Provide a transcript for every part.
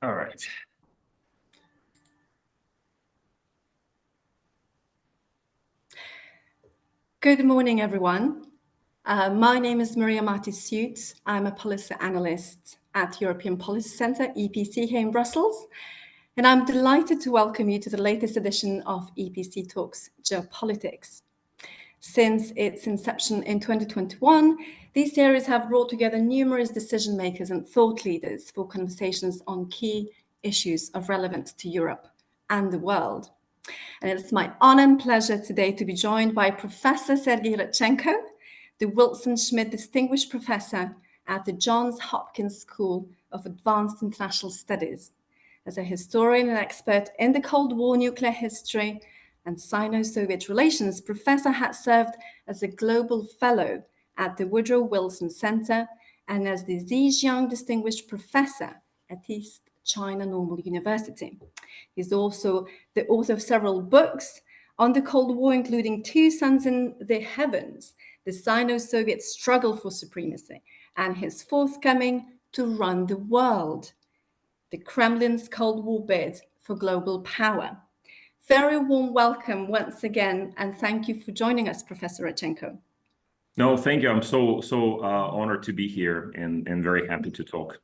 All right. Good morning, everyone. My name is Maria Martis-Suit. I'm a policy analyst at European Policy Centre, EPC, here in Brussels. And I'm delighted to welcome you to the latest edition of EPC Talks Geopolitics. Since its inception in 2021, these series have brought together numerous decision makers and thought leaders for conversations on key issues of relevance to Europe and the world. And it's my honor and pleasure today to be joined by Professor Sergey Radchenko, the Wilson Schmidt Distinguished Professor at the Johns Hopkins School of Advanced International Studies. As a historian and expert in the Cold War nuclear history and Sino-Soviet relations, Professor has served as a global fellow at the Woodrow Wilson Center and as the Zhejiang Distinguished Professor at East China Normal University. He's also the author of several books on the Cold War, including Two Suns in the Heavens, the Sino-Soviet Struggle for Supremacy, and his forthcoming To Run the World, the Kremlin's Cold War Bid for Global Power. Very warm welcome once again, and thank you for joining us, Professor Radchenko. No, thank you. I'm so honored to be here and very happy to talk.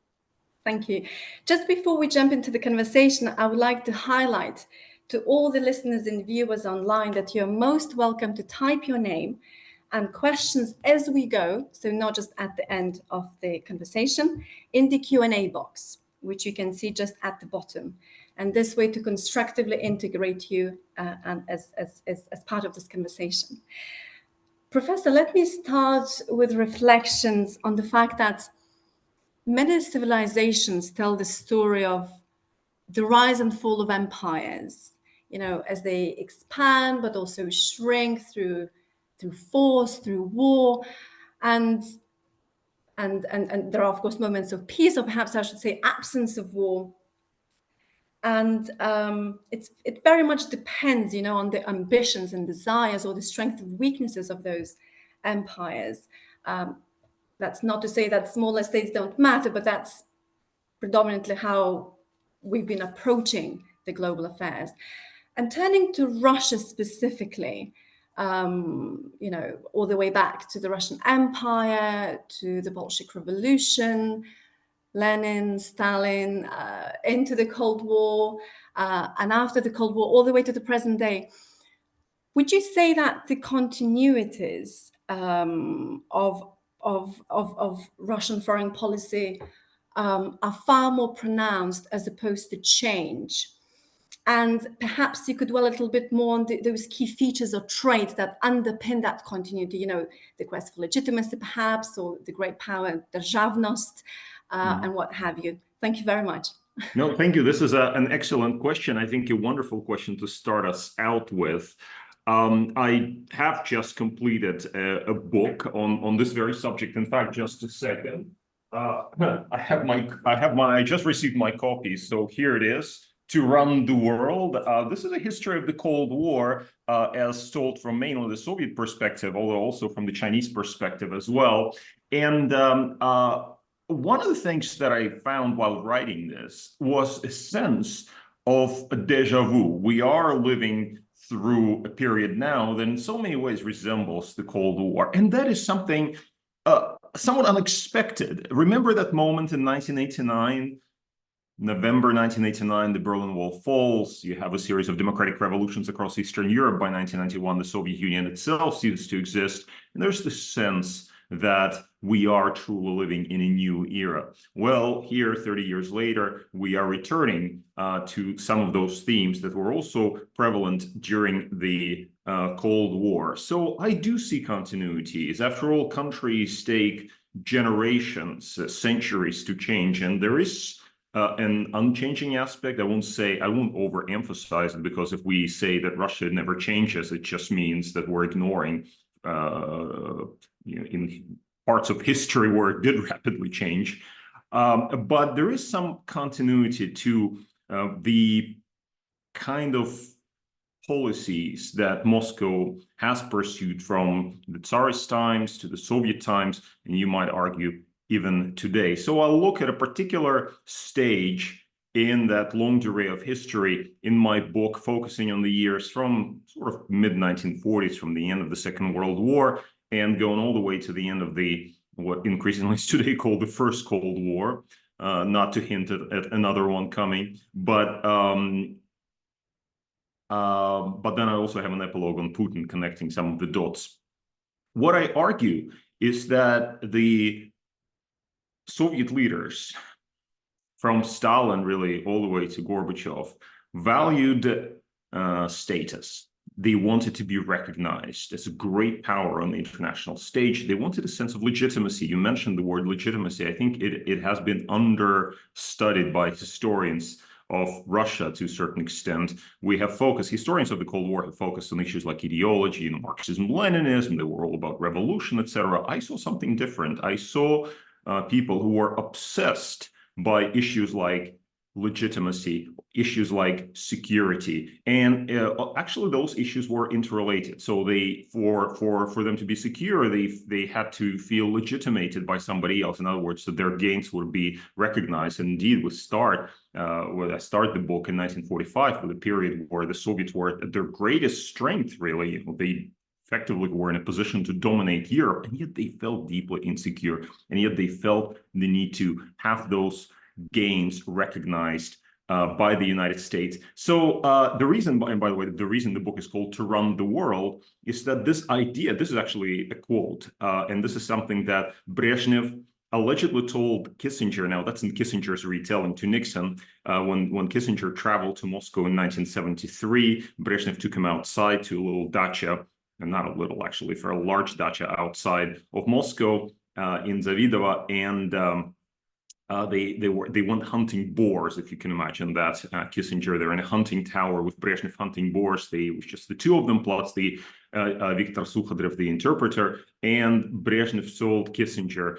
Thank you. Just before we jump into the conversation, I would like to highlight to all the listeners and viewers online that you're most welcome to type your name and questions as we go, so not just at the end of the conversation, in the Q&A box, which you can see just at the bottom. And this way to constructively integrate you and as part of this conversation. Professor, let me start with reflections on the fact that many civilizations tell the story of the rise and fall of empires, as they expand, but also shrink through force, through war. And there are, of course, moments of peace, or perhaps I should say absence of war. And it very much depends, on the ambitions and desires or the strength and weaknesses of those empires. That's not to say that smaller states don't matter, but that's predominantly how we've been approaching the global affairs. And turning to Russia specifically, all the way back to the Russian Empire, to the Bolshevik Revolution, Lenin, Stalin, into the Cold War, and after the Cold War, all the way to the present day. Would you say that the continuities of Russian foreign policy are far more pronounced as opposed to change? And perhaps you could dwell a little bit more on those key features or traits that underpin that continuity, the quest for legitimacy perhaps, or the great power, державность, and what have you. Thank you very much. No, thank you. This is an excellent question. I think a wonderful question to start us out with. I have just completed a book on this very subject. In fact, just a second. I just received my copy, so here it is. To Run the World. This is a history of the Cold War as told from mainly the Soviet perspective, although also from the Chinese perspective as well. And one of the things that I found while writing this was a sense of a déjà vu. We are living through a period now that in so many ways resembles the Cold War. And that is something somewhat unexpected. Remember that moment in 1989? November 1989, the Berlin Wall falls. You have a series of democratic revolutions across Eastern Europe. By 1991, the Soviet Union itself ceases to exist. And there's this sense that we are truly living in a new era. Well, here, 30 years later, we are returning to some of those themes that were also prevalent during the Cold War. So I do see continuities. After all, countries take generations, centuries to change, and there is an unchanging aspect. I won't overemphasize it, because if we say that Russia never changes, it just means that we're ignoring in parts of history where it did rapidly change. But there is some continuity to the kind of policies that Moscow has pursued from the Tsarist times to the Soviet times, and you might argue even today. So I'll look at a particular stage in that long array of history in my book, focusing on the years from sort of mid-1940s, from the end of the Second World War, and going all the way to the end of the what increasingly is today called the First Cold War. Not to hint at another one coming, but then I also have an epilogue on Putin connecting some of the dots. What I argue is that the Soviet leaders, from Stalin really all the way to Gorbachev, valued status. They wanted to be recognized as a great power on the international stage. They wanted a sense of legitimacy. You mentioned the word legitimacy. I think it has been understudied by historians of Russia to a certain extent. We have focused, historians of the Cold War have focused on issues like ideology, Marxism, Leninism. They were all about revolution, etc. I saw something different. I saw people who were obsessed by issues like legitimacy, issues like security, and actually those issues were interrelated. So they, for them to be secure, they had to feel legitimated by somebody else. In other words, that their gains would be recognized. And indeed, I start the book in 1945 with a period where the Soviets were at their greatest strength. Really, they effectively were in a position to dominate Europe, and yet they felt deeply insecure, and yet they felt the need to have those gains recognized by the United States. So the reason, and by the way, the reason the book is called To Run the World is that this idea, this is actually a quote, and this is something that Brezhnev allegedly told Kissinger. Now, that's in Kissinger's retelling to Nixon. When Kissinger traveled to Moscow in 1973, Brezhnev took him outside to a little dacha, and not a little, actually, for a large dacha outside of Moscow in Zavidovo, and they went hunting boars, if you can imagine that. Kissinger, they're in a hunting tower with Brezhnev hunting boars. It was just the two of them, plus the Viktor Sukhadrev, the interpreter. And Brezhnev told Kissinger,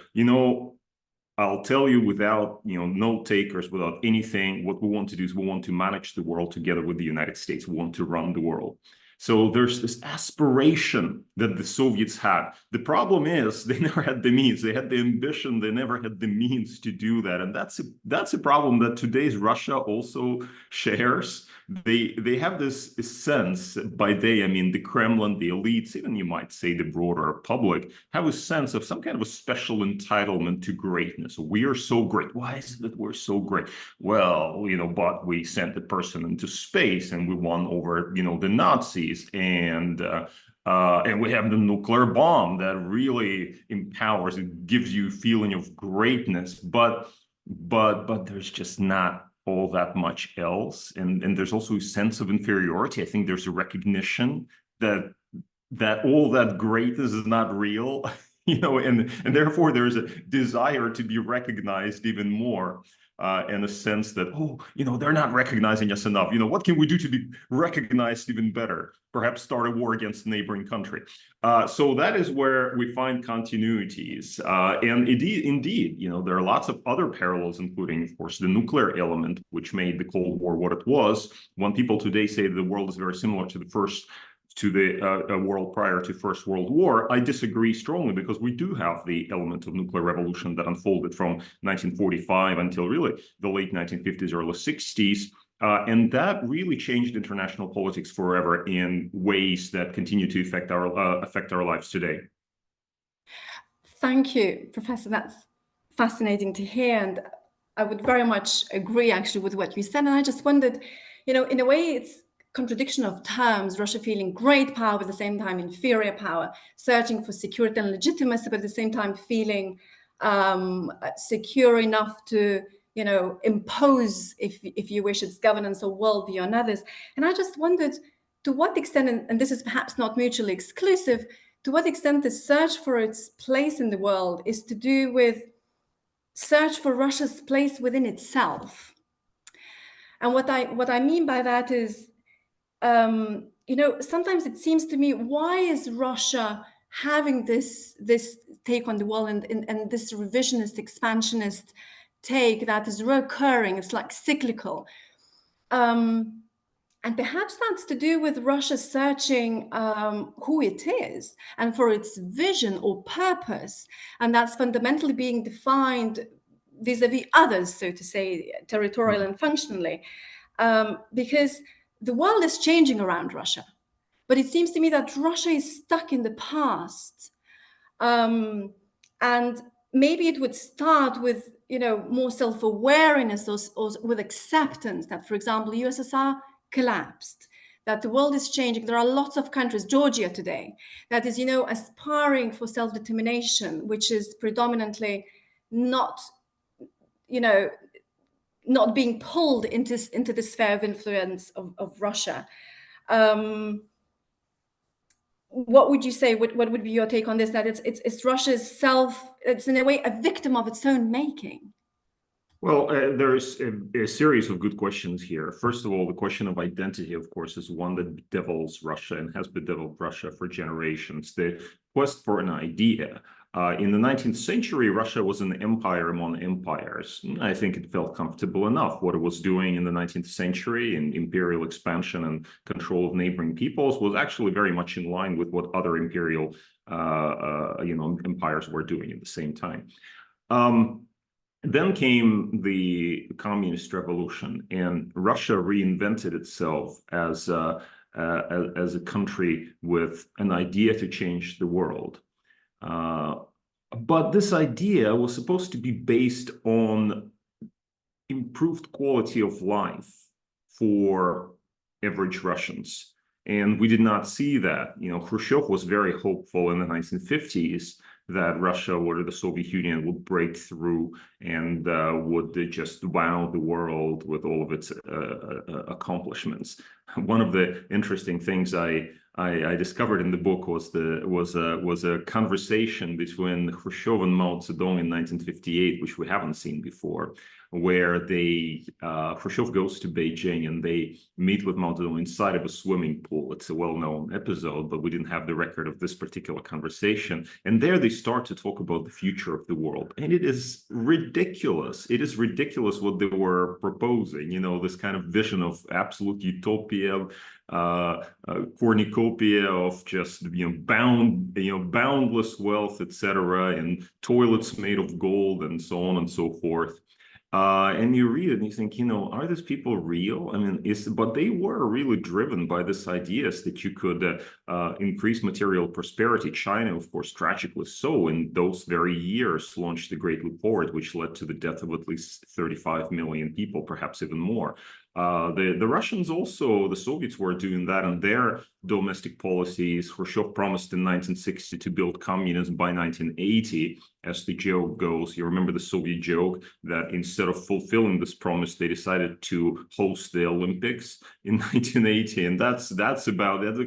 I'll tell you without, note takers, without anything, what we want to do is we want to manage the world together with the United States. We want to run the world. So there's this aspiration that the Soviets had. The problem is they never had the means. They had the ambition. They never had the means to do that. And that's a problem that today's Russia also shares. They have this sense, by they, I mean the Kremlin, the elites, even you might say the broader public, have a sense of some kind of a special entitlement to greatness. We are so great. Why is it that we're so great? Well, but we sent the person into space and we won over, the Nazis, and we have the nuclear bomb that really empowers, it gives you a feeling of greatness, but there's just not all that much else, and there's also a sense of inferiority. I think there's a recognition that all that greatness is not real, and therefore there's a desire to be recognized even more, in a sense that, they're not recognizing us enough. What can we do to be recognized even better? Perhaps start a war against a neighboring country. So that is where we find continuities. And indeed, there are lots of other parallels, including, of course, the nuclear element, which made the Cold War what it was. When people today say that the world is very similar to the world prior to First World War, I disagree strongly, because we do have the element of nuclear revolution that unfolded from 1945 until really the late 1950s, early 60s. And that really changed international politics forever in ways that continue to affect our lives today. Thank you, Professor. That's fascinating to hear. And I would very much agree, actually, with what you said. And I just wondered, in a way, it's contradiction of terms, Russia feeling great power, but at the same time inferior power, searching for security and legitimacy, but at the same time feeling secure enough to, impose, if you wish, its governance or worldview on others. And I just wondered, to what extent, and this is perhaps not mutually exclusive, to what extent the search for its place in the world is to do with search for Russia's place within itself. And what I mean by that is, sometimes it seems to me, why is Russia having this take on the world and this revisionist, expansionist take that is recurring? It's like cyclical. And perhaps that's to do with Russia searching who it is and for its vision or purpose. And that's fundamentally being defined vis-a-vis others, so to say, territorial and functionally, because the world is changing around Russia. But it seems to me that Russia is stuck in the past. And maybe it would start with, more self-awareness or with acceptance that, for example, USSR collapsed, that the world is changing. There are lots of countries, Georgia today, that is, aspiring for self-determination, which is predominantly not, not being pulled into the sphere of influence of Russia. What would you say? What would be your take on this? That it's Russia's it's in a way a victim of its own making. Well, there's a series of good questions here. First of all, the question of identity, of course, is one that bedevils Russia and has bedeviled Russia for generations. The quest for an idea. In the 19th century, Russia was an empire among empires. I think it felt comfortable enough. What it was doing in the 19th century in imperial expansion and control of neighboring peoples was actually very much in line with what other imperial, empires were doing at the same time. Then came the communist revolution, and Russia reinvented itself as a country with an idea to change the world. But this idea was supposed to be based on improved quality of life for average Russians. And we did not see that. Khrushchev was very hopeful in the 1950s that Russia or the Soviet Union would break through and would just wow the world with all of its accomplishments. One of the interesting things I discovered in the book was a conversation between Khrushchev and Mao Zedong in 1958, which we haven't seen before, where Khrushchev goes to Beijing and they meet with Mao Zedong inside of a swimming pool. It's a well-known episode, but we didn't have the record of this particular conversation. And there they start to talk about the future of the world. And it is ridiculous. It is ridiculous what they were proposing, this kind of vision of absolute utopia, cornucopia of just boundless wealth, etc., and toilets made of gold and so on and so forth. And you read it and you think, are these people real? I mean, but they were really driven by this ideas that you could increase material prosperity. China, of course, tragically so, in those very years launched the Great Leap Forward, which led to the death of at least 35 million people, perhaps even more. The Russians also, the Soviets were doing that in their domestic policies. Khrushchev promised in 1960 to build communism by 1980. As the joke goes, you remember the Soviet joke that instead of fulfilling this promise, they decided to host the Olympics in 1980. And that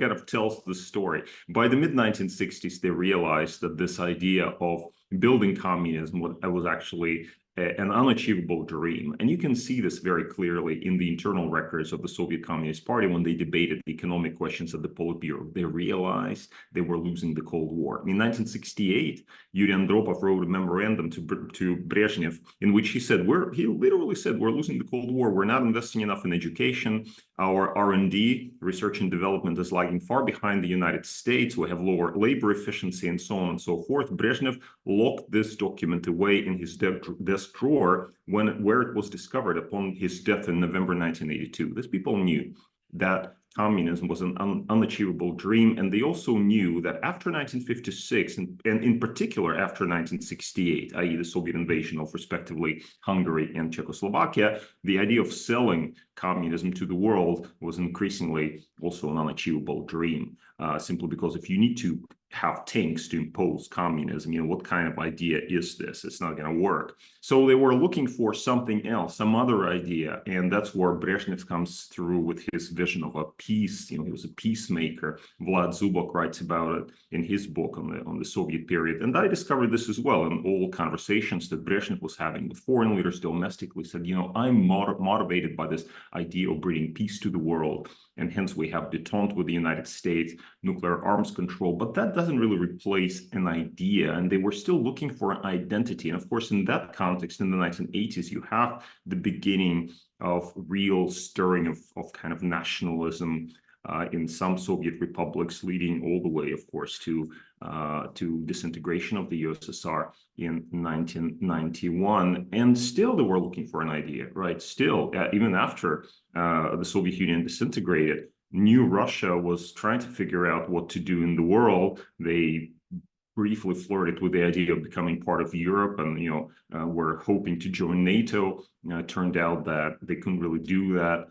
kind of tells the story. By the mid-1960s, they realized that this idea of building communism was actually an unachievable dream. And you can see this very clearly in the internal records of the Soviet Communist Party when they debated the economic questions at the Politburo. They realized they were losing the Cold War. In 1968, Yuri Andropov wrote a memorandum to Brezhnev in which he literally said, we're losing the Cold War. We're not investing enough in education. Our R&D, research and development, is lagging far behind the United States. We have lower labor efficiency and so on and so forth. Brezhnev locked this document away in his desk drawer where it was discovered upon his death in November 1982. These people knew that communism was an unachievable dream, and they also knew that after 1956, and in particular after 1968, i.e. the Soviet invasion of respectively Hungary and Czechoslovakia, the idea of selling communism to the world was increasingly also an unachievable dream, simply because if you need to have tanks to impose communism, what kind of idea is this? It's not going to work. So they were looking for something else, some other idea, and that's where Brezhnev comes through with his vision of a peace. He was a peacemaker. Vlad Zubok writes about it in his book on the Soviet period, and I discovered this as well in all conversations that Brezhnev was having with foreign leaders domestically. Said, I'm motivated by this idea of bringing peace to the world, and hence we have detente with the United States, nuclear arms control, but that doesn't really replace an idea, and they were still looking for an identity. And of course, in that context, in the 1980s, you have the beginning of real stirring of kind of nationalism in some Soviet republics, leading all the way, of course, to disintegration of the USSR in 1991. And still they were looking for an idea, right? Still, even after the Soviet Union disintegrated, new Russia was trying to figure out what to do in the world. They briefly flirted with the idea of becoming part of Europe, and were hoping to join NATO. Turned out that they couldn't really do that.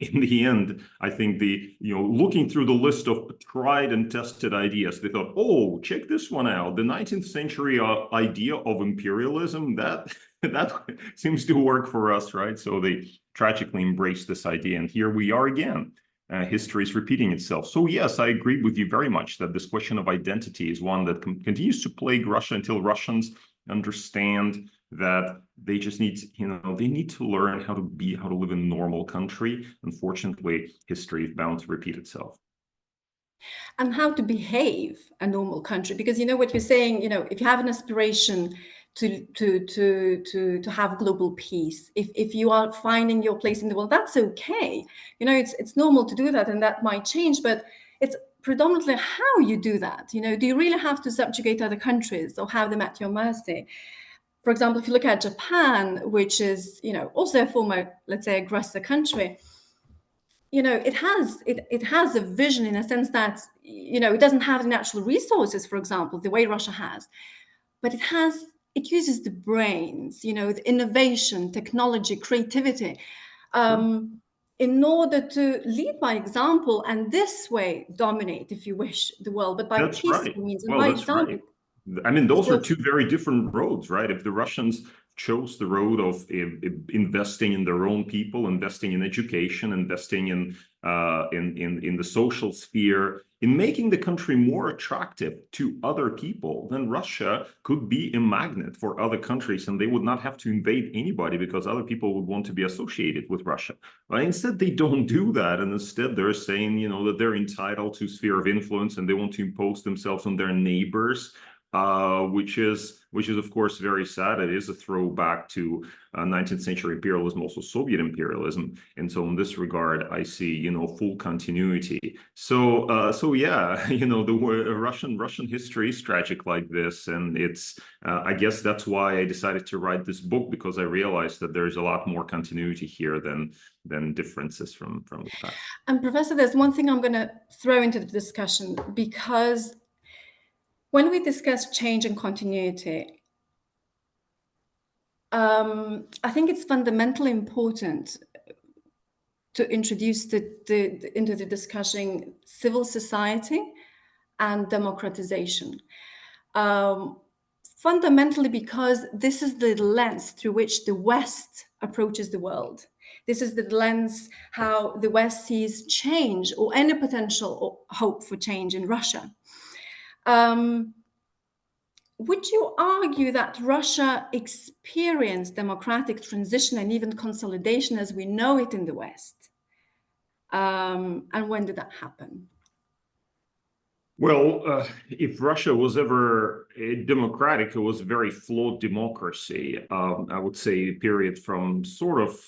In the end, I think looking through the list of tried and tested ideas, they thought, oh, check this one out. The 19th century idea of imperialism, that seems to work for us, right? So they tragically embraced this idea, and here we are again. History is repeating itself. So yes, I agree with you very much that this question of identity is one that continues to plague Russia until Russians understand that they just need, they need to learn how to live in a normal country. Unfortunately, history is bound to repeat itself. And how to behave a normal country, because what you're saying, if you have an aspiration to have global peace, if you are finding your place in the world, that's okay. It's normal to do that, and that might change, but it's predominantly how you do that. Do you really have to subjugate other countries or have them at your mercy? For example, if you look at Japan, which is also a former, let's say, aggressor country, it has a vision in a sense that it doesn't have the natural resources, for example, the way Russia has, but it uses the brains, the innovation, technology, creativity, in order to lead by example, and this way dominate, if you wish, the world, but by peaceful means and by example. Right. I mean, those are two very different roads, right? If the Russians chose the road of investing in their own people, investing in education, investing in the social sphere, in making the country more attractive to other people, then Russia could be a magnet for other countries, and they would not have to invade anybody because other people would want to be associated with Russia. But instead, they don't do that, and instead they're saying, that they're entitled to sphere of influence and they want to impose themselves on their neighbors. Which is of course very sad. It is a throwback to 19th century imperialism, also Soviet imperialism, and so in this regard, I see full continuity. So yeah, the Russian history is tragic like this, and it's I guess that's why I decided to write this book, because I realized that there's a lot more continuity here than differences from the past. And Professor, there's one thing I'm going to throw into the discussion, because when we discuss change and continuity, I think it's fundamentally important to introduce into the discussion civil society and democratization. Fundamentally, because this is the lens through which the West approaches the world. This is the lens how the West sees change or any potential or hope for change in Russia. Would you argue that Russia experienced democratic transition and even consolidation as we know it in the West? And when did that happen? Well, if Russia was ever democratic, it was a very flawed democracy. I would say a period from sort of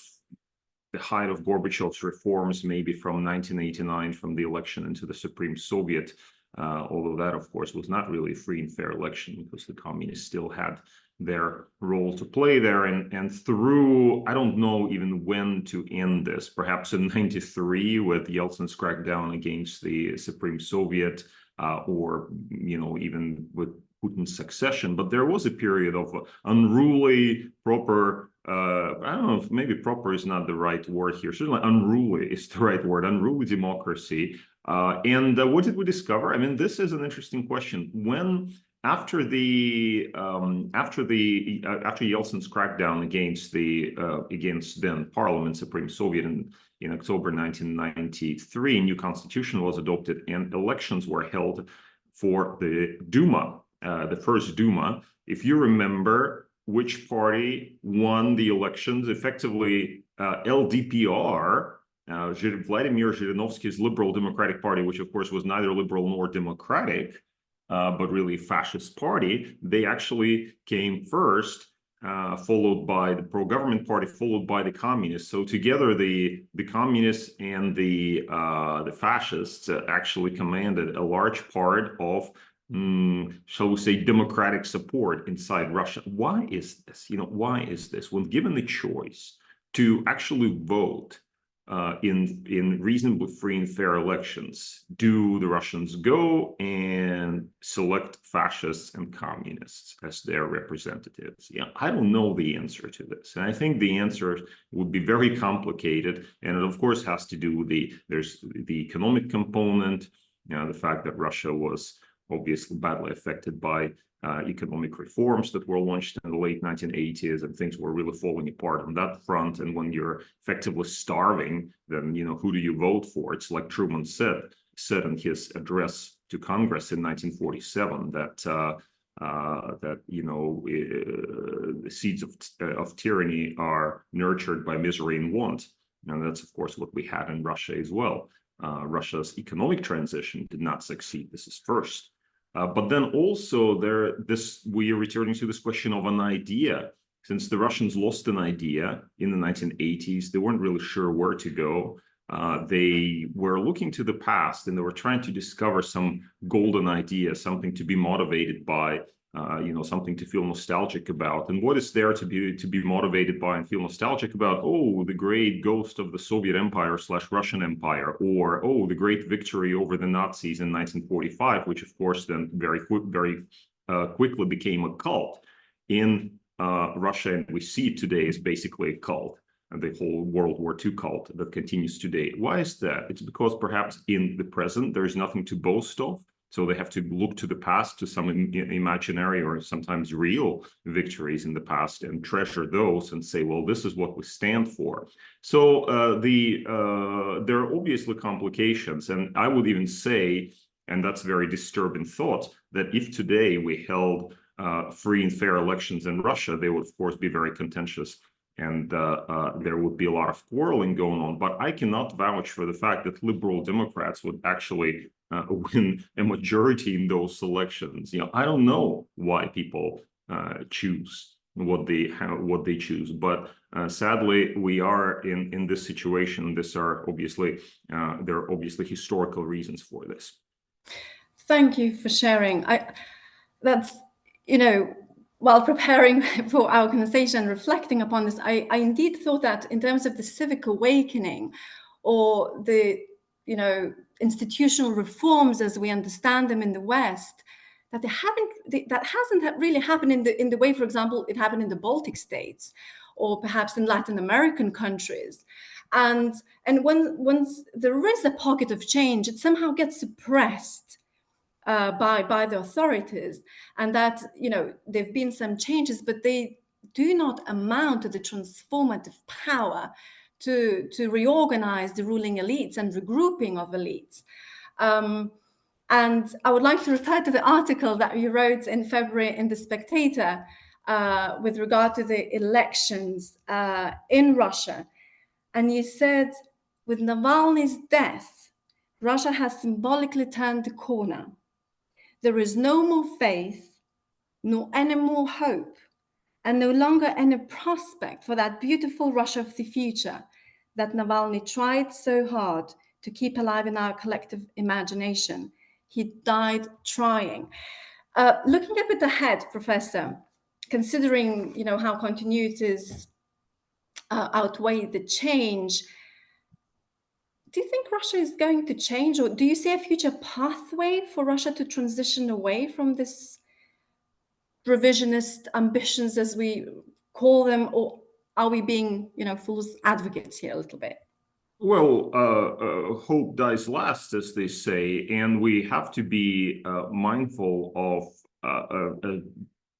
the height of Gorbachev's reforms, maybe from 1989, from the election into the Supreme Soviet. Although that, of course, was not really a free and fair election, because the communists still had their role to play there. And through, I don't know even when to end this, perhaps in 93 with Yeltsin's crackdown against the Supreme Soviet, or, even with Putin's succession. But there was a period of unruly, proper, I don't know if maybe proper is not the right word here. Certainly unruly is the right word, unruly democracy. And what did we discover? I mean, this is an interesting question. When after Yeltsin's crackdown against then Parliament, Supreme Soviet in October 1993, a new constitution was adopted and elections were held for the Duma, the first Duma. If you remember which party won the elections, effectively LDPR, Vladimir Zhirinovsky's Liberal Democratic Party, which of course was neither liberal nor democratic, but really fascist party, they actually came first followed by the pro-government party, followed by the communists. So together, the communists and the fascists actually commanded a large part of, shall we say, democratic support inside Russia. Why is this? Why is this? When given the choice to actually vote in reasonably free and fair elections, do the Russians go and select fascists and communists as their representatives? I don't know the answer to this, and I think the answer would be very complicated, and it of course has to do with there's the economic component, the fact that Russia was obviously badly affected by economic reforms that were launched in the late 1980s, and things were really falling apart on that front. And when you're effectively starving, then who do you vote for? It's like Truman said in his address to Congress in 1947 that the seeds of tyranny are nurtured by misery and want, and that's of course what we had in Russia as well. Russia's economic transition did not succeed. This is first. But then also we are returning to this question of an idea. Since the Russians lost an idea in the 1980s, they weren't really sure where to go. They were looking to the past, and they were trying to discover some golden idea, something to be motivated by, something to feel nostalgic about. And what is there to be motivated by and feel nostalgic about? Oh, the great ghost of the Soviet Empire / Russian Empire, or the great victory over the Nazis in 1945, which of course then very quickly became a cult in Russia, and we see it today as basically a cult, and the whole World War II cult that continues today. Why is that? It's because perhaps in the present there is nothing to boast of. So they have to look to the past, to some imaginary or sometimes real victories in the past, and treasure those and say, well, this is what we stand for. So there are obviously complications. And I would even say, and that's very disturbing thought, that if today we held free and fair elections in Russia, they would, of course, be very contentious. And there would be a lot of quarreling going on. But I cannot vouch for the fact that liberal Democrats would actually win a majority in those elections. I don't know why people choose what they choose, but sadly, we are in this situation. There are obviously historical reasons for this. Thank you for sharing. While preparing for our conversation, reflecting upon this, I indeed thought that in terms of the civic awakening or the, institutional reforms as we understand them in the West, that hasn't really happened in the way, for example, it happened in the Baltic states or perhaps in Latin American countries. And once there is a pocket of change, it somehow gets suppressed by the authorities, and that there've been some changes, but they do not amount to the transformative power to reorganize the ruling elites and regrouping of elites. And I would like to refer to the article that you wrote in February in The Spectator with regard to the elections in Russia. And you said, with Navalny's death, Russia has symbolically turned the corner. There is no more faith, nor any more hope, and no longer any prospect for that beautiful Russia of the future that Navalny tried so hard to keep alive in our collective imagination. He died trying. Looking a bit ahead, Professor, considering how continuities outweigh the change, do you think Russia is going to change, or do you see a future pathway for Russia to transition away from this revisionist ambitions, as we call them, or are we being, fool's advocates here a little bit? Well, hope dies last, as they say, and we have to be mindful of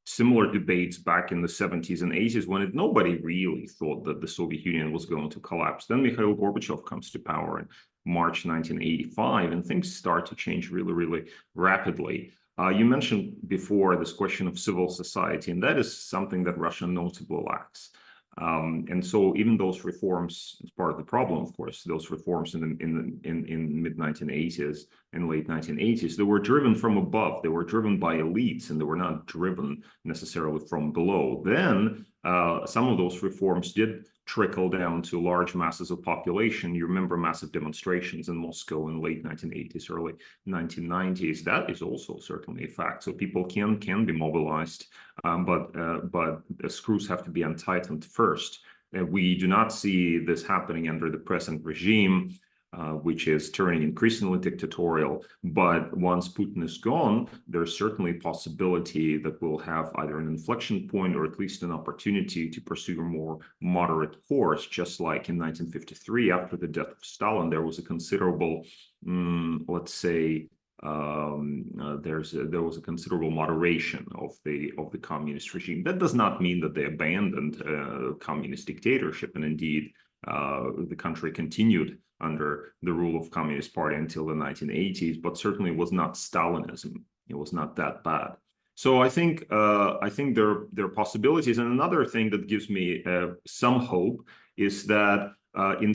similar debates back in the 70s and 80s when nobody really thought that the Soviet Union was going to collapse. Then Mikhail Gorbachev comes to power in March 1985, and things start to change really, really rapidly. You mentioned before this question of civil society, and that is something that Russia notably lacks. And so even those reforms, as part of the problem, of course, those reforms in mid-1980s and late 1980s, they were driven from above. They were driven by elites, and they were not driven necessarily from below. Then some of those reforms did trickle down to large masses of population. You remember massive demonstrations in Moscow in late 1980s, early 1990s. That is also certainly a fact. So people can be mobilized, but the screws have to be untightened first. We do not see this happening under the present regime, which is turning increasingly dictatorial. But once Putin is gone, there's certainly a possibility that we'll have either an inflection point or at least an opportunity to pursue a more moderate course, just like in 1953, after the death of Stalin, there was a considerable, let's say, there was a considerable moderation of the communist regime. That does not mean that they abandoned communist dictatorship, and indeed, the country continued under the rule of Communist Party until the 1980s, but certainly was not Stalinism. It was not that bad. So I think there are possibilities. And another thing that gives me some hope is that in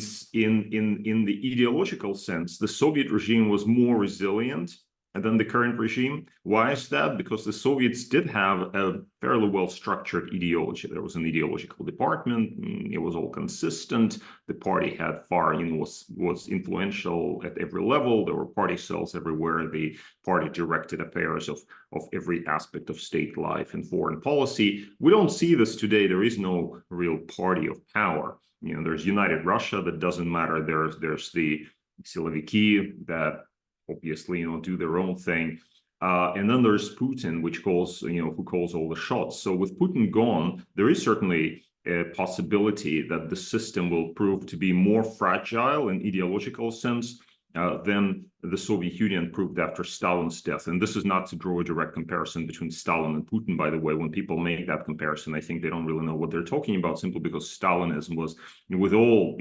the ideological sense, the Soviet regime was more resilient than the current regime. Why is that? Because the Soviets did have a fairly well-structured ideology. There was an ideological department. It was all consistent. The party had was influential at every level. There were party cells everywhere. The party directed affairs of every aspect of state life and foreign policy. We don't see this today. There is no real party of power. There's United Russia that doesn't matter. There's the Siloviki that obviously, do their own thing. And then there's Putin, which who calls all the shots. So with Putin gone, there is certainly a possibility that the system will prove to be more fragile in ideological sense than the Soviet Union proved after Stalin's death. And this is not to draw a direct comparison between Stalin and Putin, by the way. When people make that comparison, I think they don't really know what they're talking about, simply because Stalinism was, with all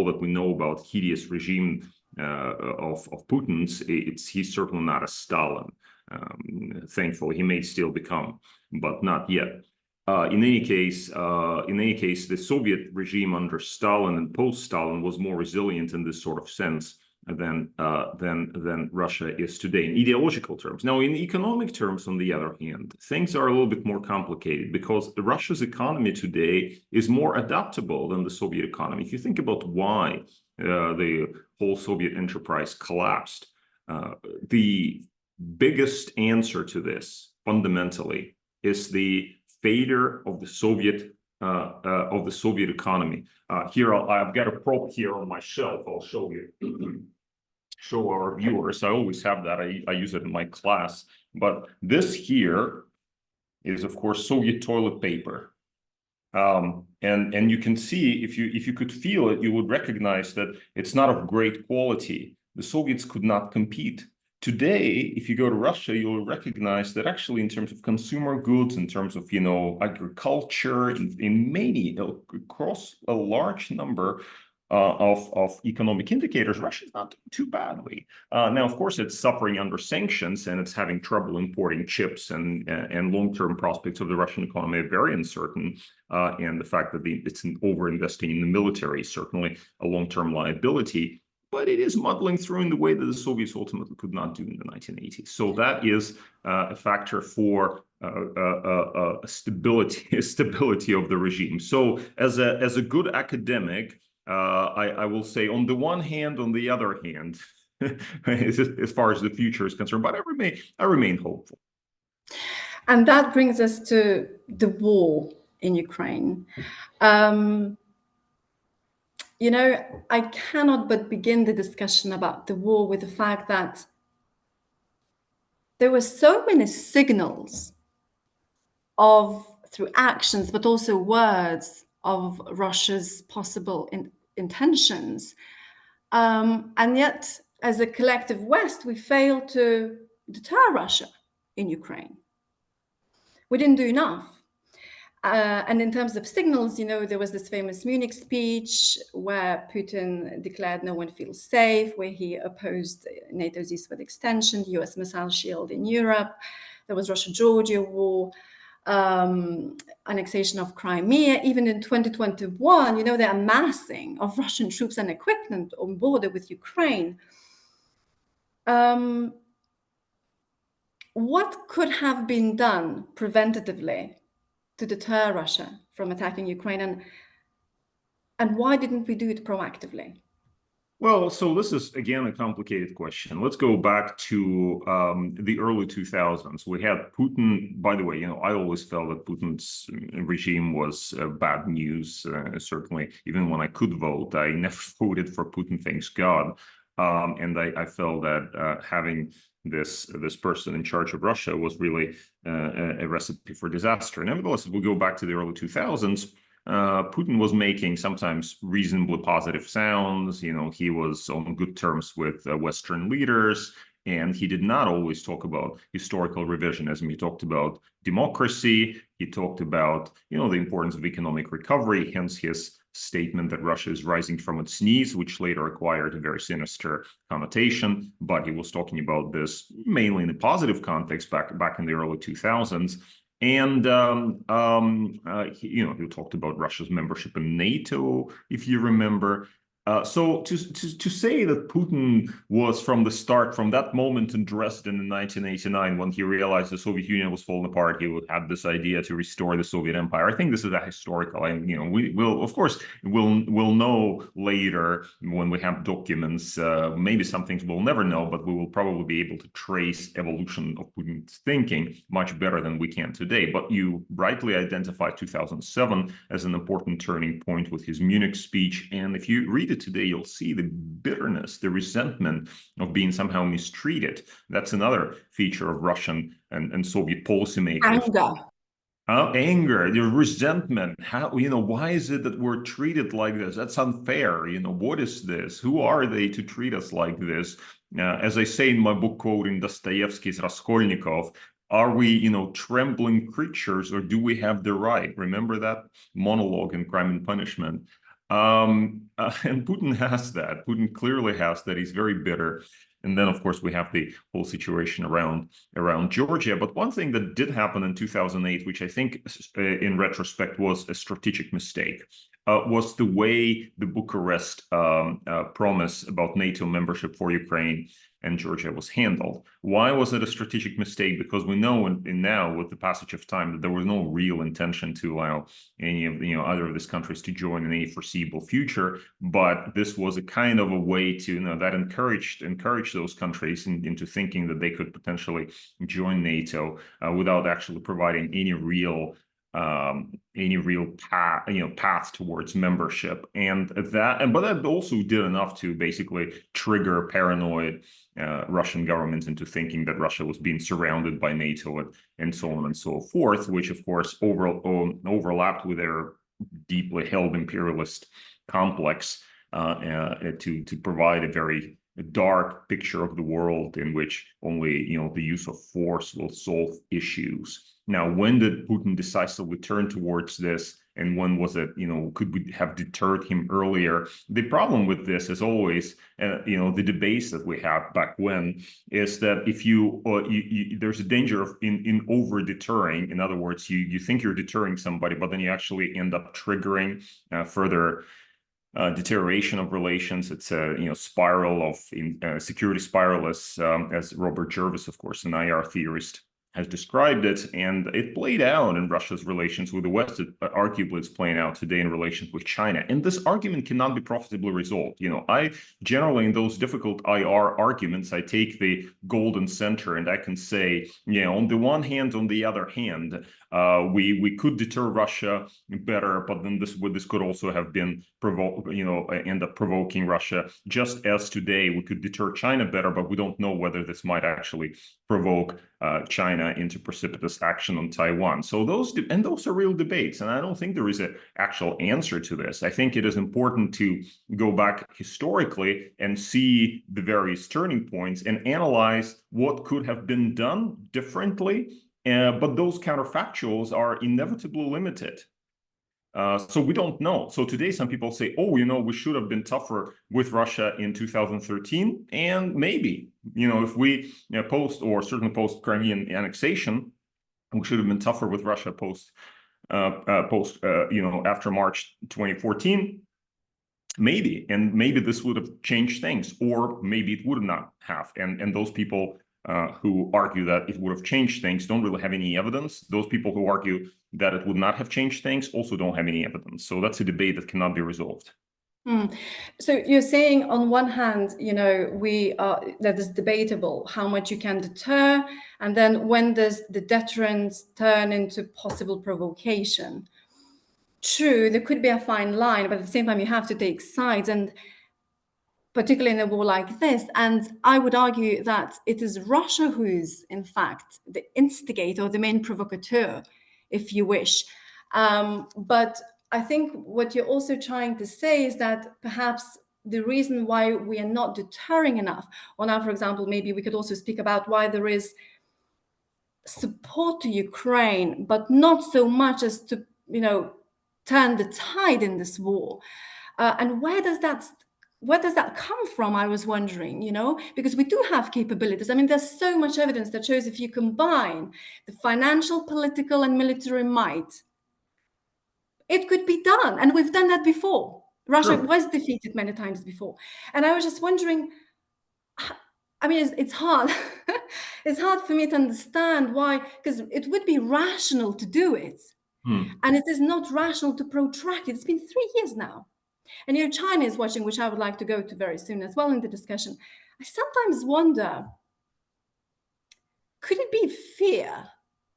that we know about hideous regime of Putin's, he's certainly not a Stalin. Thankfully, he may still become, but not yet. In any case, the Soviet regime under Stalin and post-Stalin was more resilient in this sort of sense than Russia is today in ideological terms. Now, in economic terms, on the other hand, things are a little bit more complicated because Russia's economy today is more adaptable than the Soviet economy. If you think about why the whole Soviet enterprise collapsed, the biggest answer to this, fundamentally, is the failure of the Soviet economy. Here, I've got a prop here on my shelf. I'll show you. Show our viewers. I always have that. I use it in my class. But this here is, of course, Soviet toilet paper. And you can see, if you could feel it, you would recognize that it's not of great quality. The Soviets could not compete. Today, if you go to Russia, you'll recognize that actually, in terms of consumer goods, in terms of agriculture, in many across a large number of economic indicators, Russia is not doing too badly. Now, of course, it's suffering under sanctions and it's having trouble importing chips, and long-term prospects of the Russian economy are very uncertain. And the fact that it's over-investing in the military is certainly a long-term liability. But it is muddling through in the way that the Soviets ultimately could not do in the 1980s. So that is a factor for stability of the regime. So as a good academic, I will say, on the one hand, on the other hand, as far as the future is concerned, but I remain hopeful. And that brings us to the war in Ukraine. I cannot but begin the discussion about the war with the fact that there were so many signals through actions, but also words of Russia's possible intentions. And yet, as a collective West, we failed to deter Russia in Ukraine. We didn't do enough. And in terms of signals, there was this famous Munich speech where Putin declared no one feels safe, where he opposed NATO's eastward extension, the US missile shield in Europe. There was Russia-Georgia war, annexation of Crimea. Even in 2021, the amassing of Russian troops and equipment on border with Ukraine. What could have been done preventatively to deter Russia from attacking Ukraine, and why didn't we do it proactively? Well, so this is, again, a complicated question. Let's go back to the early 2000s. We had Putin. By the way, I always felt that Putin's regime was bad news. Certainly, even when I could vote, I never voted for Putin, thanks God. And I felt that having this person in charge of Russia was really a recipe for disaster. Nevertheless, if we go back to the early 2000s, Putin was making sometimes reasonably positive sounds. He was on good terms with Western leaders, and he did not always talk about historical revisionism. He talked about democracy. He talked about, the importance of economic recovery, hence his statement that Russia is rising from its knees, which later acquired a very sinister connotation. But he was talking about this mainly in a positive context back in the early 2000s. And he talked about Russia's membership in NATO, if you remember. So to say that Putin was from the start, from that moment in Dresden in 1989, when he realized the Soviet Union was falling apart, he had this idea to restore the Soviet Empire. I think this is a historical, and we will, of course, we'll know later when we have documents. Maybe some things we'll never know, but we will probably be able to trace evolution of Putin's thinking much better than we can today. But you rightly identified 2007 as an important turning point with his Munich speech, and if you read it today, you'll see the bitterness, the resentment of being somehow mistreated. That's another feature of Russian and Soviet policymakers. Anger, the resentment. How, why is it that we're treated like this? That's unfair. What is this? Who are they to treat us like this? As I say in my book, quoting Dostoevsky's Raskolnikov, are we, trembling creatures, or do we have the right? Remember that monologue in Crime and Punishment? And Putin has that. Putin clearly has that. He's very bitter. And then, of course, we have the whole situation around Georgia. But one thing that did happen in 2008, which I think in retrospect was a strategic mistake, was the way the Bucharest promise about NATO membership for Ukraine and Georgia was handled. Why was it a strategic mistake? Because we know now, with the passage of time, that there was no real intention to allow any of either of these countries to join in any foreseeable future. But this was a kind of a way to that encouraged those countries into thinking that they could potentially join NATO without actually providing any real path towards membership. But that also did enough to basically trigger paranoid Russian governments into thinking that Russia was being surrounded by NATO and so on and so forth, which of course overlapped with their deeply held imperialist complex to provide a very dark picture of the world in which only the use of force will solve issues. Now, when did Putin decisively turn towards this, and when was it, could we have deterred him earlier? The problem with this is always, the debates that we had back when, is that if there's a danger of in over deterring. In other words, you think you're deterring somebody, but then you actually end up triggering further deterioration of relations. It's a spiral of security spiral, as Robert Jervis, of course, an IR theorist, has described it, and it played out in Russia's relations with the West. Arguably, it's playing out today in relations with China. And this argument cannot be profitably resolved. I generally, in those difficult IR arguments, I take the golden center, and I can say, on the one hand, on the other hand, we could deter Russia better, but then this could also have been end up provoking Russia. Just as today we could deter China better, but we don't know whether this might actually provoke China into precipitous action on Taiwan. So those are real debates, and I don't think there is an actual answer to this. I think it is important to go back historically and see the various turning points and analyze what could have been done differently. But those counterfactuals are inevitably limited. So we don't know. So today, some people say, we should have been tougher with Russia in 2013. And maybe, if we certainly post Crimean annexation, we should have been tougher with Russia after March 2014. Maybe, and maybe this would have changed things, or maybe it would not have. And those people who argue that it would have changed things don't really have any evidence. Those people who argue that it would not have changed things also don't have any evidence. So that's a debate that cannot be resolved. So you're saying on one hand, that is debatable how much you can deter, and then when does the deterrence turn into possible provocation? True, there could be a fine line, but at the same time, you have to take sides, and particularly in a war like this. And I would argue that it is Russia who is, in fact, the instigator or the main provocateur, if you wish. But I think what you're also trying to say is that perhaps the reason why we are not deterring enough, or now, for example, maybe we could also speak about why there is support to Ukraine, but not so much as to, turn the tide in this war. And where does that come from? I was wondering, because we do have capabilities. I mean, there's so much evidence that shows if you combine the financial, political, and military might, it could be done. And we've done that before. Russia was defeated many times before. And I was just wondering, I mean, it's hard. It's hard for me to understand why, because it would be rational to do it. And it is not rational to protract it. It's been 3 years now. And China is watching, which I would like to go to very soon as well in the discussion. I sometimes wonder, could it be fear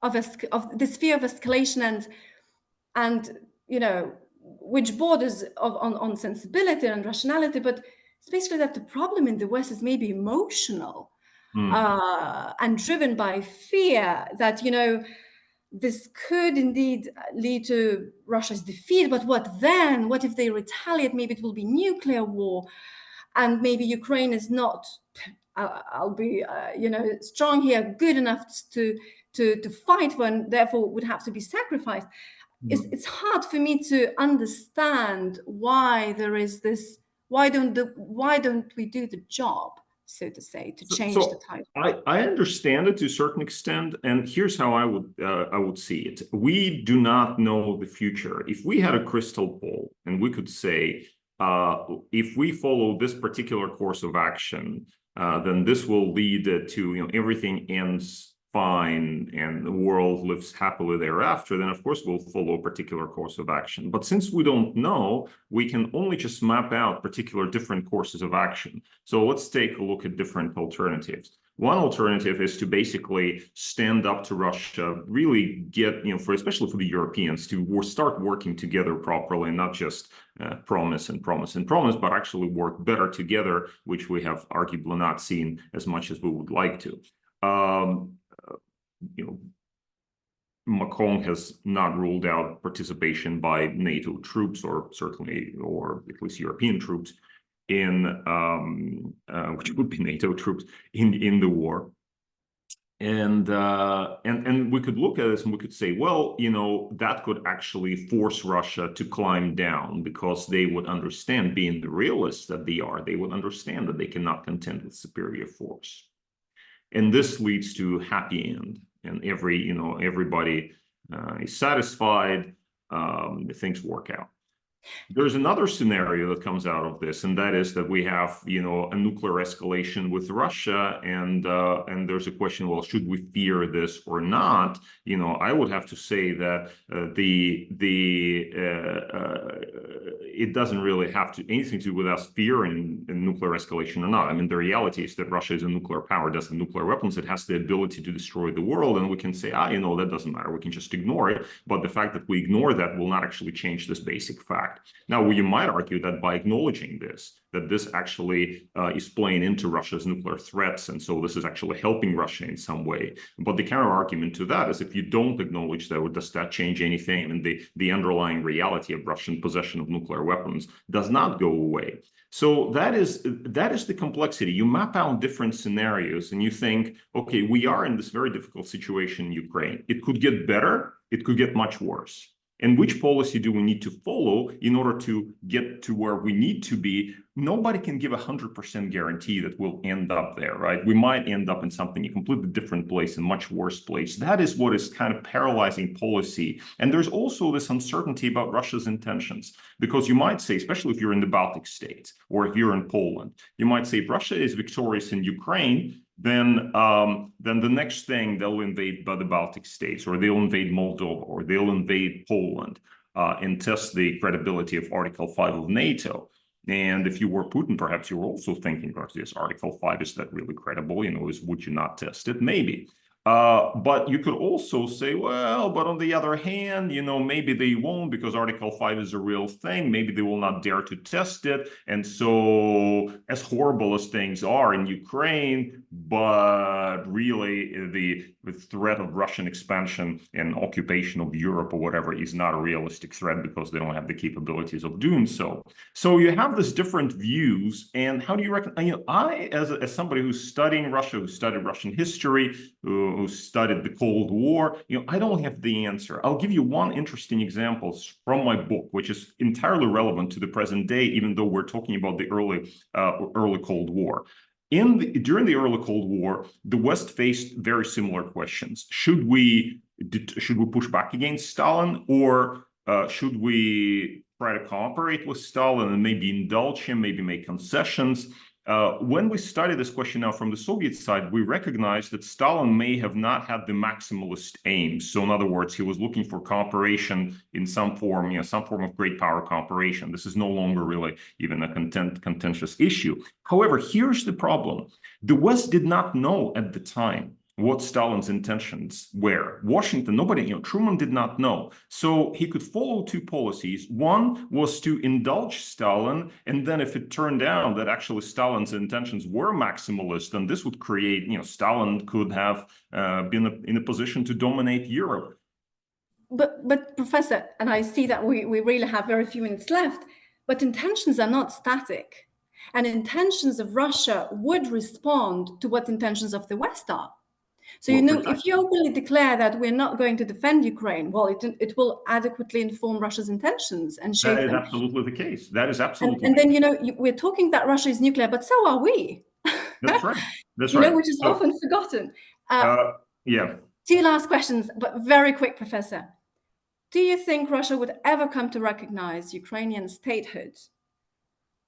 of this fear of escalation and which borders on sensibility and rationality, but it's basically that the problem in the West is maybe emotional and driven by fear that, this could indeed lead to Russia's defeat, but what then? What if they retaliate? Maybe it will be nuclear war, and maybe Ukraine is not. I'll be, strong here, good enough to fight for, and therefore would have to be sacrificed. It's hard for me to understand why there is this. Why don't we do the job, so to say, to change the tide? I understand it to a certain extent, and here's how I would see it. We do not know the future. If we had a crystal ball and we could say, if we follow this particular course of action, then this will lead to everything ends fine and the world lives happily thereafter, then of course we'll follow a particular course of action. But since we don't know, we can only just map out particular different courses of action. So let's take a look at different alternatives. One alternative is to basically stand up to Russia, really get, especially for the Europeans, to start working together properly, and not just promise and promise and promise, but actually work better together, which we have arguably not seen as much as we would like to. Macron has not ruled out participation by NATO troops, or at least European troops, in which would be NATO troops in the war. And we could look at this and we could say, well, that could actually force Russia to climb down, because they would understand, being the realists that they are, they would understand that they cannot contend with superior force. And this leads to a happy end, and everybody is satisfied. Things work out. There's another scenario that comes out of this, and that is that we have, a nuclear escalation with Russia, and there's a question, well, should we fear this or not? I would have to say that it doesn't really have anything to do with us fearing nuclear escalation or not. I mean, the reality is that Russia is a nuclear power, does have nuclear weapons, it has the ability to destroy the world, and we can say, that doesn't matter, we can just ignore it. But the fact that we ignore that will not actually change this basic fact. Now, you might argue that by acknowledging that this actually is playing into Russia's nuclear threats, and so this is actually helping Russia in some way. But the counter argument to that is, if you don't acknowledge that, does that change anything? And the underlying reality of Russian possession of nuclear weapons does not go away. So that is the complexity. You map out different scenarios and you think, okay, we are in this very difficult situation in Ukraine. It could get better, it could get much worse. And which policy do we need to follow in order to get to where we need to be? Nobody can give 100% guarantee that we'll end up there, right? We might end up in something a completely different place, a much worse place. That is what is kind of paralyzing policy. And there's also this uncertainty about Russia's intentions, because you might say, especially if you're in the Baltic states or if you're in Poland, you might say, if Russia is victorious in Ukraine, then the next thing, they'll invade the Baltic states, or they'll invade Moldova, or they'll invade Poland, and test the credibility of Article 5 of NATO. And if you were Putin, perhaps you were also thinking, oh, this Article 5, is that really credible? Would you not test it? Maybe. But you could also say, well, but on the other hand, maybe they won't, because Article 5 is a real thing. Maybe they will not dare to test it. And so, as horrible as things are in Ukraine, but really the threat of Russian expansion and occupation of Europe or whatever is not a realistic threat, because they don't have the capabilities of doing so. So you have these different views. And how do you reckon? I, as somebody who's studying Russia, who studied Russian history, who studied the Cold War, I don't have the answer. I'll give you one interesting example from my book, which is entirely relevant to the present day, even though we're talking about the early Cold War. During the early Cold War, the West faced very similar questions. Should we push back against Stalin, or should we try to cooperate with Stalin and maybe indulge him, maybe make concessions? When we study this question now from the Soviet side, we recognize that Stalin may have not had the maximalist aims. So in other words, he was looking for cooperation in some form, some form of great power cooperation. This is no longer really even a contentious issue. However, here's the problem. The West did not know at the time what Stalin's intentions were. Washington, Truman did not know. So he could follow two policies. One was to indulge Stalin, and then if it turned out that actually Stalin's intentions were maximalist, then this would create, Stalin could have been in a position to dominate Europe. But Professor, and I see that we really have very few minutes left, but intentions are not static. And intentions of Russia would respond to what intentions of the West are. So, if you openly declare that we're not going to defend Ukraine, well, it will adequately inform Russia's intentions and shape them. That is absolutely the case. That is absolutely. And then, we're talking that Russia is nuclear, but so are we. That's right. That's right. Which is often forgotten. Yeah. Two last questions, but very quick, Professor. Do you think Russia would ever come to recognize Ukrainian statehood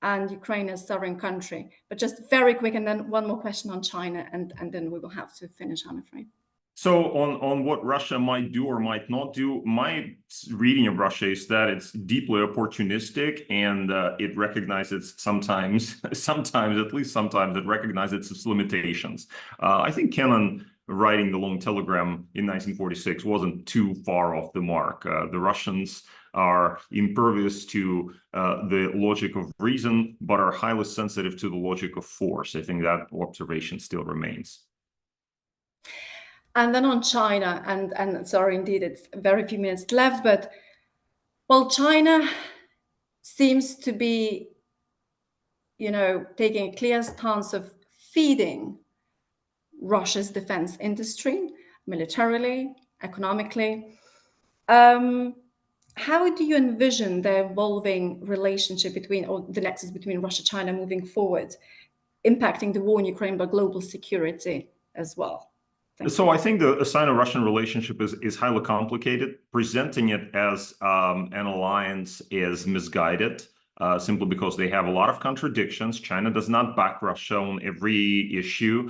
and Ukraine as sovereign country? But just very quick, and then one more question on China, and then we will have to finish, I'm afraid. So on what Russia might do or might not do, my reading of Russia is that it's deeply opportunistic, and it recognizes sometimes it recognizes its limitations. I think Kennan, writing the long telegram in 1946, wasn't too far off the mark. The Russians are impervious to the logic of reason, but are highly sensitive to the logic of force. I think that observation still remains. And then on China, and sorry, indeed, it's very few minutes left, but well, China seems to be, taking a clear stance of feeding Russia's defense industry, militarily, economically. How do you envision the evolving relationship or the nexus between Russia and China moving forward, impacting the war in Ukraine, but global security as well? So I think the Sino-Russian relationship is highly complicated. Presenting it as an alliance is misguided. Simply because they have a lot of contradictions. China does not back Russia on every issue.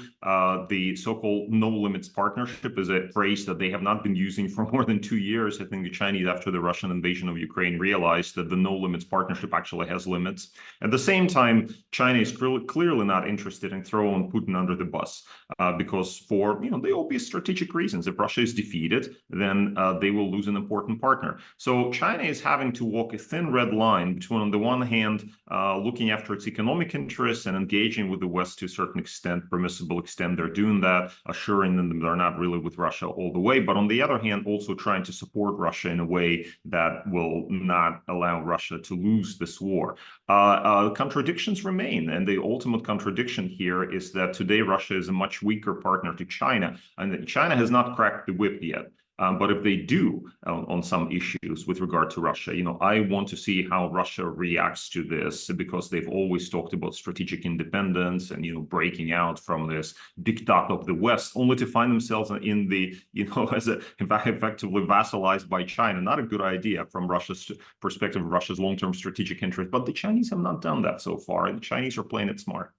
The so-called no limits partnership is a phrase that they have not been using for more than 2 years. I think the Chinese, after the Russian invasion of Ukraine, realized that the no limits partnership actually has limits. At the same time, China is clearly not interested in throwing Putin under the bus, because for the obvious strategic reasons. If Russia is defeated, then they will lose an important partner. So China is having to walk a thin red line between, on the one hand, looking after its economic interests and engaging with the West to a certain extent, permissible extent. They're doing that, assuring them they're not really with Russia all the way. But on the other hand, also trying to support Russia in a way that will not allow Russia to lose this war. Contradictions remain. And the ultimate contradiction here is that today Russia is a much weaker partner to China. And China has not cracked the whip yet. But if they do on some issues with regard to Russia, I want to see how Russia reacts to this, because they've always talked about strategic independence and, breaking out from this diktat of the West, only to find themselves in the, as effectively vassalized by China. Not a good idea from Russia's perspective, Russia's long-term strategic interest. But the Chinese have not done that so far. And the Chinese are playing it smart.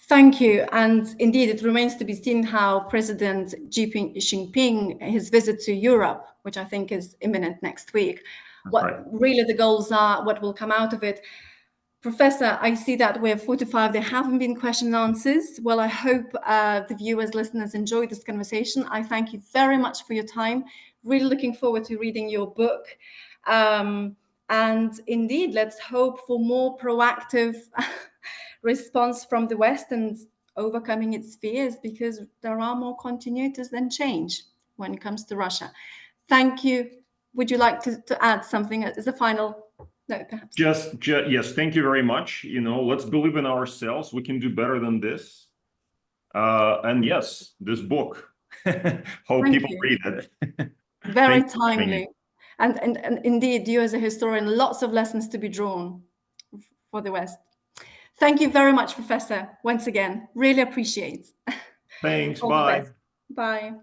Thank you. And indeed, it remains to be seen how President Xi Jinping, his visit to Europe, which I think is imminent next week, what really the goals are, what will come out of it. Professor, I see that we're 45. There haven't been question and answers. Well, I hope the viewers, listeners enjoyed this conversation. I thank you very much for your time. Really looking forward to reading your book. And indeed, let's hope for more proactive response from the West and overcoming its fears, because there are more continuators than change when it comes to Russia. Thank you. Would you like to add something as a final note, perhaps? Yes, thank you very much. Let's believe in ourselves. We can do better than this. And yes, this book. Hope people read it. Very timely. And indeed, you as a historian, lots of lessons to be drawn for the West. Thank you very much, Professor, once again. Really appreciate. Thanks. Bye. Bye.